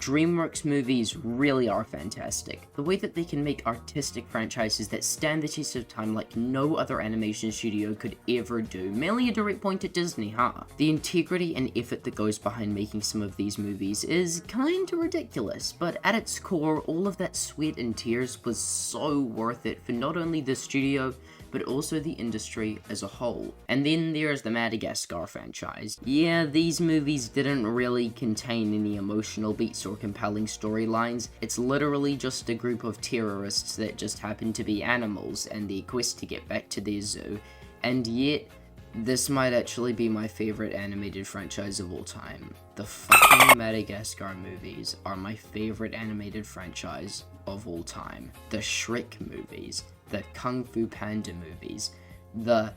DreamWorks movies really are fantastic. The way that they can make artistic franchises that stand the test of time like no other animation studio could ever do. Mainly a direct point at Disney, huh? The integrity and effort that goes behind making some of these movies is kinda ridiculous, but at its core, all of that sweat and tears was so worth it for not only the studio, but also the industry as a whole. And then there's the Madagascar franchise. Yeah, these movies didn't really contain any emotional beats or compelling storylines. It's literally just a group of terrorists that just happen to be animals and their quest to get back to their zoo. And yet, this might actually be my favorite animated franchise of all time. The fucking Madagascar movies are my favorite animated franchise of all time. The Shrek movies, the Kung Fu Panda movies, the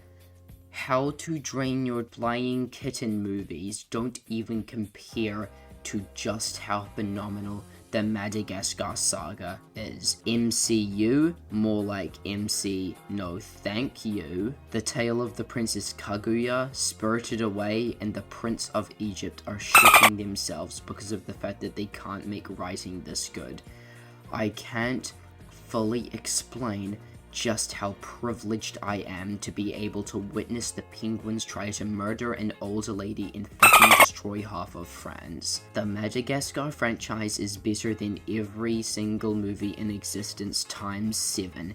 How to Train Your Flying Kitten movies don't even compare to just how phenomenal the Madagascar saga is. MCU, more like MC no thank you. The Tale of the Princess Kaguya, Spirited Away, and The Prince of Egypt are shitting themselves because of the fact that they can't make writing this good. I can't fully explain just how privileged I am to be able to witness the penguins try to murder an older lady and fucking destroy half of France. The Madagascar franchise is better than every single movie in existence times 7.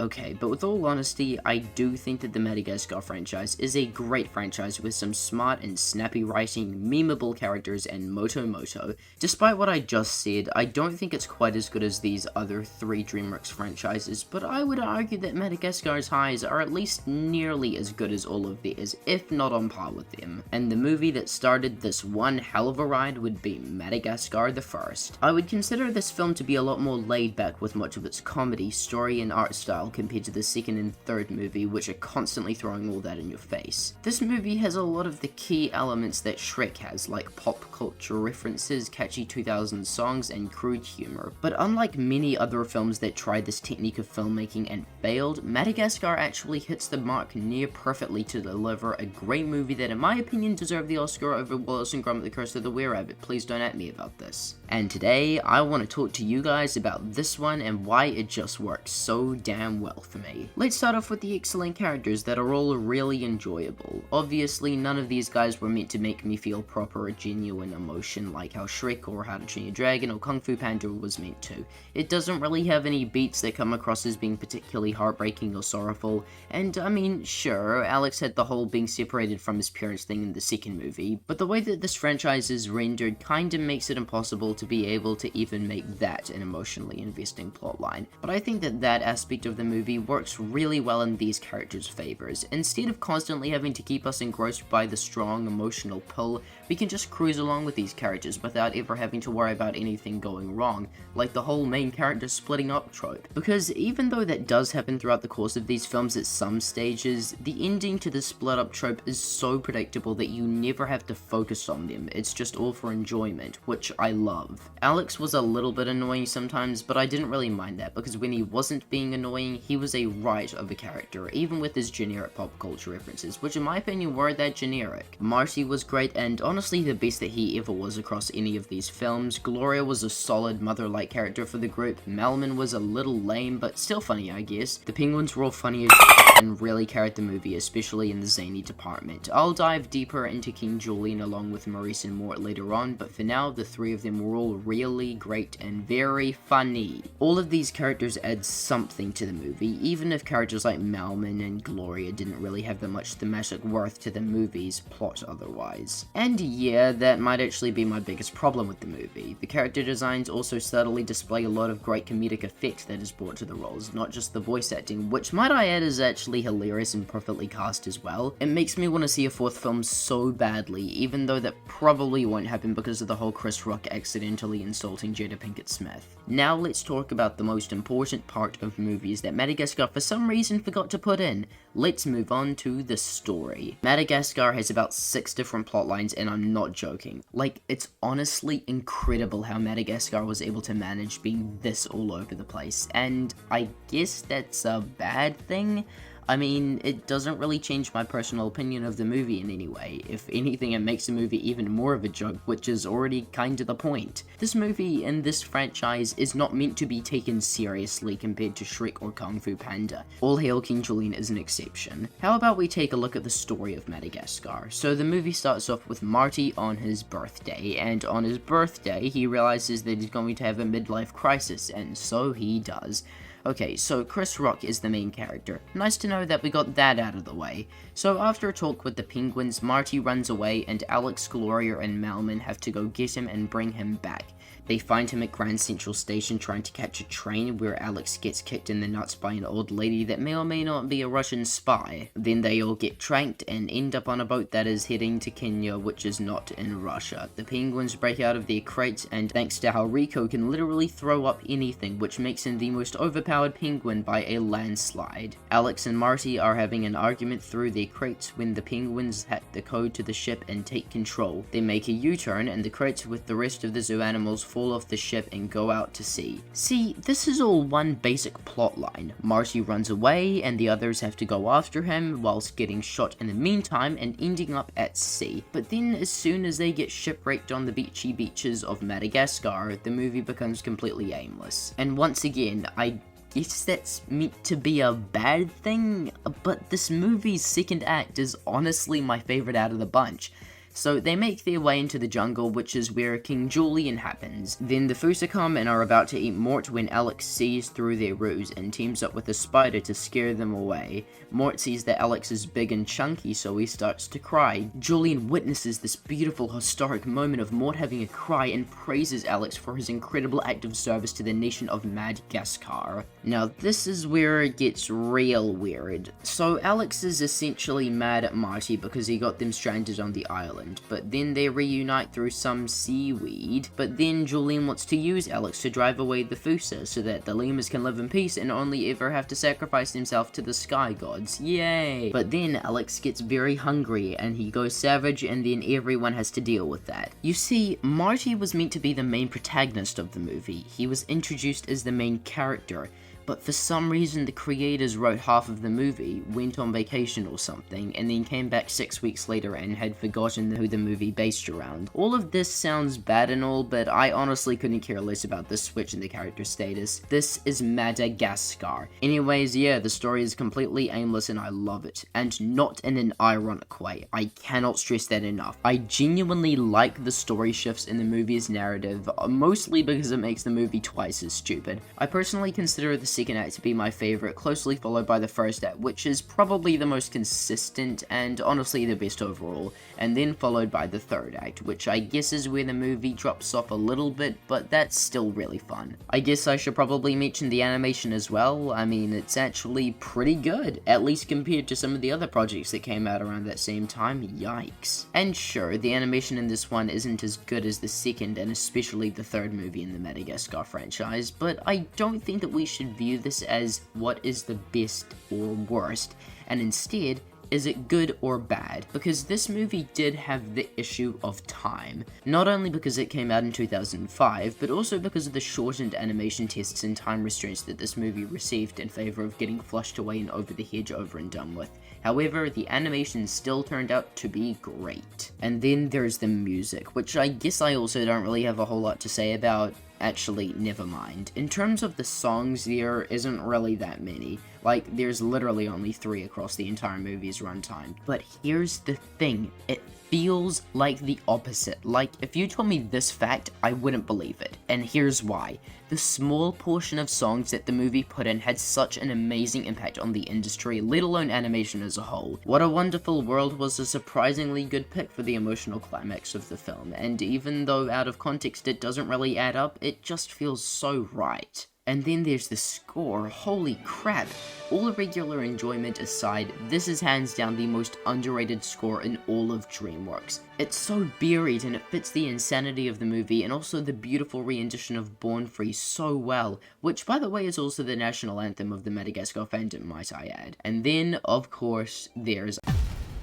Okay, but with all honesty, I do think that the Madagascar franchise is a great franchise with some smart and snappy writing, memeable characters, and Moto. Despite what I just said, I don't think it's quite as good as these other 3 DreamWorks franchises, but I would argue that Madagascar's highs are at least nearly as good as all of theirs, if not on par with them. And the movie that started this one hell of a ride would be Madagascar the First. I would consider this film to be a lot more laid back with much of its comedy, story, and art style compared to the second and third movie, which are constantly throwing all that in your face. This movie has a lot of the key elements that Shrek has, like pop culture references, catchy 2000s songs, and crude humor. But unlike many other films that tried this technique of filmmaking and failed, Madagascar actually hits the mark near perfectly to deliver a great movie that in my opinion deserved the Oscar over Wallace and Gromit: The Curse of the Were-Rabbit. Please don't at me about this. And today, I want to talk to you guys about this one and why it just works so damn well for me. Let's start off with the excellent characters that are all really enjoyable. Obviously, none of these guys were meant to make me feel proper or genuine emotion like how Shrek or How to Train Your Dragon or Kung Fu Panda was meant to. It doesn't really have any beats that come across as being particularly heartbreaking or sorrowful, and I mean, sure, Alex had the whole being separated from his parents thing in the second movie, but the way that this franchise is rendered kinda makes it impossible to be able to even make that an emotionally investing plotline. But I think that that aspect of the movie works really well in these characters' favors. Instead of constantly having to keep us engrossed by the strong emotional pull, we can just cruise along with these characters without ever having to worry about anything going wrong, like the whole main character splitting up trope. Because even though that does happen throughout the course of these films at some stages, the ending to the split up trope is so predictable that you never have to focus on them. It's just all for enjoyment, which I love. Alex was a little bit annoying sometimes, but I didn't really mind that because when he wasn't being annoying, he was a right of a character, even with his generic pop culture references, which in my opinion weren't that generic. Marty was great and honestly the best that he ever was across any of these films. Gloria was a solid mother-like character for the group. Melman was a little lame, but still funny, I guess. The penguins were all funny as and really carried the movie, especially in the zany department. I'll dive deeper into King Julian along with Maurice and Mort later on, but for now, the 3 of them were all really great and very funny. All of these characters add something to the movie, even if characters like Melman and Gloria didn't really have that much thematic worth to the movie's plot otherwise. And yeah, that might actually be my biggest problem with the movie. The character designs also subtly display a lot of great comedic effect that is brought to the roles, not just the voice acting, which might I add is actually hilarious and perfectly cast as well. It makes me want to see a 4th film so badly, even though that probably won't happen because of the whole Chris Rock accidentally insulting Jada Pinkett Smith. Now let's talk about the most important part of movies that Madagascar for some reason forgot to put in. Let's move on to the story. Madagascar has about 6 different plot lines and I'm not joking. Like, it's honestly incredible how Madagascar was able to manage being this all over the place, and I guess that's a bad thing. I mean, it doesn't really change my personal opinion of the movie in any way. If anything, it makes the movie even more of a joke, which is already kind of the point. This movie and this franchise is not meant to be taken seriously compared to Shrek or Kung Fu Panda. All Hail King Julien is an exception. How about we take a look at the story of Madagascar? So the movie starts off with Marty on his birthday, and on his birthday he realizes that he's going to have a midlife crisis, and so he does. Okay, so Chris Rock is the main character. Nice to know that we got that out of the way. So after a talk with the penguins, Marty runs away and Alex, Gloria, and Malman have to go get him and bring him back. They find him at Grand Central Station trying to catch a train where Alex gets kicked in the nuts by an old lady that may or may not be a Russian spy. Then they all get tranked and end up on a boat that is heading to Kenya, which is not in Russia. The penguins break out of their crates, and thanks to how Rico can literally throw up anything, which makes him the most overpowered penguin by a landslide. Alex and Marty are having an argument through their crates when the penguins hack the code to the ship and take control. They make a U-turn and the crates with the rest of the zoo animals fall off the ship and go out to sea. See, this is all one basic plot line. Marty runs away and the others have to go after him whilst getting shot in the meantime and ending up at sea. But then as soon as they get shipwrecked on the beachy beaches of Madagascar, the movie becomes completely aimless. And once again, I guess that's meant to be a bad thing, but this movie's second act is honestly my favorite out of the bunch. So they make their way into the jungle, which is where King Julien happens. Then the Fusa come and are about to eat Mort when Alex sees through their ruse and teams up with a spider to scare them away. Mort sees that Alex is big and chunky, so he starts to cry. Julien witnesses this beautiful historic moment of Mort having a cry and praises Alex for his incredible act of service to the nation of Madagascar. Now this is where it gets real weird. So Alex is essentially mad at Marty because he got them stranded on the island. But then they reunite through some seaweed. But then Julien wants to use Alex to drive away the Fusa so that the lemurs can live in peace and only ever have to sacrifice themselves to the sky gods. Yay! But then Alex gets very hungry and he goes savage, and then everyone has to deal with that. You see, Marty was meant to be the main protagonist of the movie. He was introduced as the main character. But for some reason the creators wrote half of the movie, went on vacation or something, and then came back 6 weeks later and had forgotten who the movie based around. All of this sounds bad and all, but I honestly couldn't care less about this switch in the character status. This is Madagascar. Anyways, yeah, the story is completely aimless and I love it. And not in an ironic way. I cannot stress that enough. I genuinely like the story shifts in the movie's narrative, mostly because it makes the movie twice as stupid. I personally consider the second act to be my favorite, closely followed by the first act, which is probably the most consistent and honestly the best overall, and then followed by the third act, which I guess is where the movie drops off a little bit, but that's still really fun. I guess I should probably mention the animation as well. I mean, it's actually pretty good, at least compared to some of the other projects that came out around that same time. Yikes. And sure, the animation in this one isn't as good as the second and especially the third movie in the Madagascar franchise, but I don't think that we should view this as what is the best or worst, and instead, is it good or bad? Because this movie did have the issue of time. Not only because it came out in 2005, but also because of the shortened animation tests and time restraints that this movie received in favor of getting flushed away and over the hedge over and done with. However, the animation still turned out to be great. And then there's the music, which I guess I also don't really have a whole lot to say about. Actually, never mind. In terms of the songs, there isn't really that many. Like, there's literally only 3 across the entire movie's runtime. But here's the thing, it feels like the opposite. Like, if you told me this fact, I wouldn't believe it. And here's why. The small portion of songs that the movie put in had such an amazing impact on the industry, let alone animation as a whole. What a Wonderful World was a surprisingly good pick for the emotional climax of the film, and even though out of context it doesn't really add up, it just feels so right. And then there's the score, holy crap. All regular enjoyment aside, this is hands down the most underrated score in all of DreamWorks. It's so buried and it fits the insanity of the movie and also the beautiful rendition of Born Free so well, which by the way is also the national anthem of the Madagascar fandom, might I add. And then, of course, there's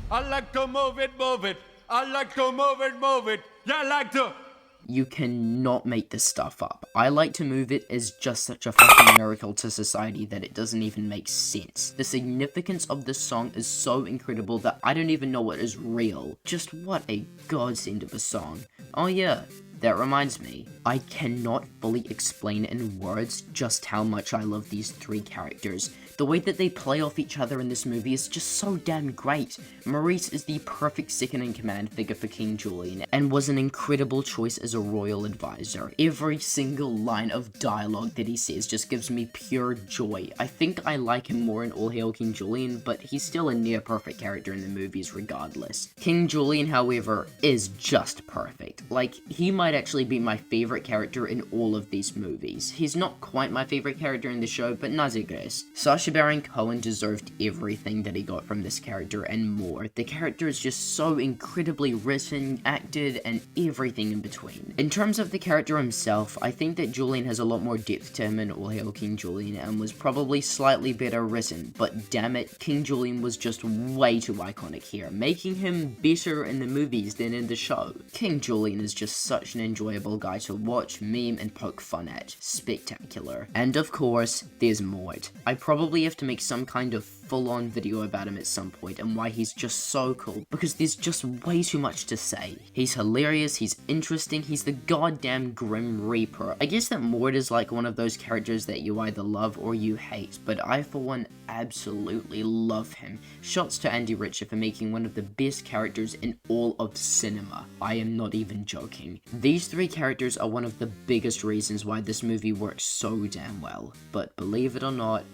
I like to move it, move it. I like to move it, move it. You like to You cannot make this stuff up. I Like to Move It is just such a fucking miracle to society that it doesn't even make sense. The significance of this song is so incredible that I don't even know what is real. Just what a godsend of a song. Oh yeah, that reminds me, I cannot fully explain in words just how much I love these three characters. The way that they play off each other in this movie is just so damn great. Maurice is the perfect second-in-command figure for King Julian, and was an incredible choice as a royal advisor. Every single line of dialogue that he says just gives me pure joy. I think I like him more in All Hail King Julian, but he's still a near-perfect character in the movies regardless. King Julian, however, is just perfect. Like, he might actually be my favorite character in all of these movies. He's not quite my favorite character in the show, but na digress. Sacha Baron Cohen deserved everything that he got from this character and more. The character is just so incredibly written, acted, and everything in between. In terms of the character himself, I think that Julian has a lot more depth to him in All Hail King Julian and was probably slightly better written, but damn it, King Julian was just way too iconic here, making him better in the movies than in the show. King Julian is just such an enjoyable guy to watch, meme, and poke fun at. Spectacular. And of course, there's Mort. I probably have to make some kind of full-on video about him at some point and why he's just so cool, because there's just way too much to say. He's hilarious, he's interesting, he's the goddamn Grim Reaper. I guess that Mort is like one of those characters that you either love or you hate, but I for one absolutely love him. Shots to Andy Richter for making one of the best characters in all of cinema. I am not even joking. These three characters are one of the biggest reasons why this movie works so damn well, but believe it or not,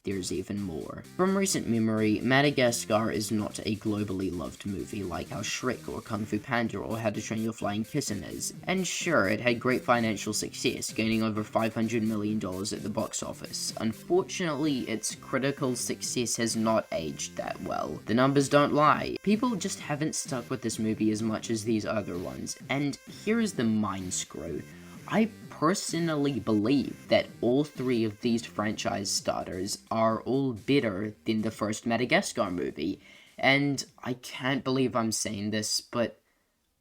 there's even more. From recent memory, Madagascar is not a globally loved movie like how Shrek or Kung Fu Panda or How to Train Your Flying Kitten is. And sure, it had great financial success, gaining over $500 million at the box office. Unfortunately, its critical success has not aged that well. The numbers don't lie. People just haven't stuck with this movie as much as these other ones. And here is the mind screw. I personally believe that all three of these franchise starters are all better than the first Madagascar movie. And I can't believe I'm saying this, but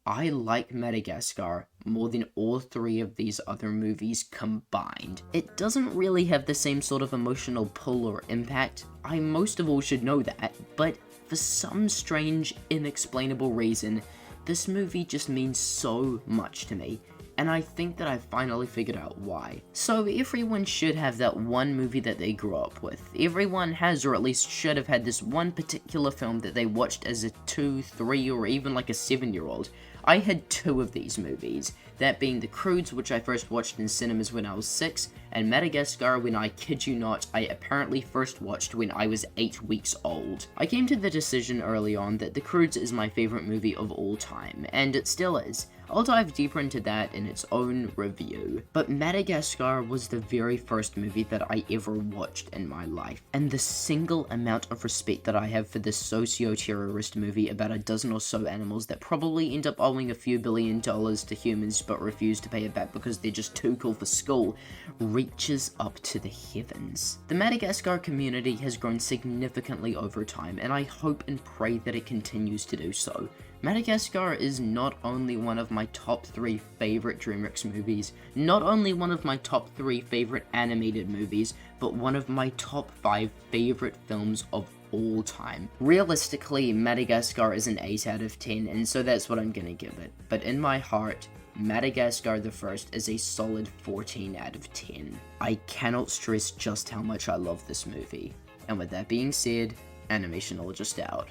I like Madagascar more than all three of these other movies combined. It doesn't really have the same sort of emotional pull or impact. I most of all should know that, but for some strange, inexplainable reason, this movie just means so much to me. And I think that I finally figured out why. So everyone should have that one movie that they grew up with. Everyone has, or at least should have had, this one particular film that they watched as a 2, 3, or even like a 7-year-old. I had 2 of these movies, that being The Croods, which I first watched in cinemas when I was 6, and Madagascar, when I kid you not, I apparently first watched when I was 8 weeks old. I came to the decision early on that The Croods is my favorite movie of all time, and it still is. I'll dive deeper into that in its own review. But Madagascar was the very first movie that I ever watched in my life, and the single amount of respect that I have for this socio-terrorist movie about a dozen or so animals that probably end up owing a few $1 billion to humans but refuse to pay it back because they're just too cool for school reaches up to the heavens. The Madagascar community has grown significantly over time, and I hope and pray that it continues to do so. Madagascar is not only one of my top 3 favorite DreamWorks movies, not only one of my top 3 favorite animated movies, but one of my top 5 favorite films of all time. Realistically, Madagascar is an 8 out of 10, and so that's what I'm gonna give it. But in my heart, Madagascar the First is a solid 14 out of 10. I cannot stress just how much I love this movie. And with that being said, Animationologist out.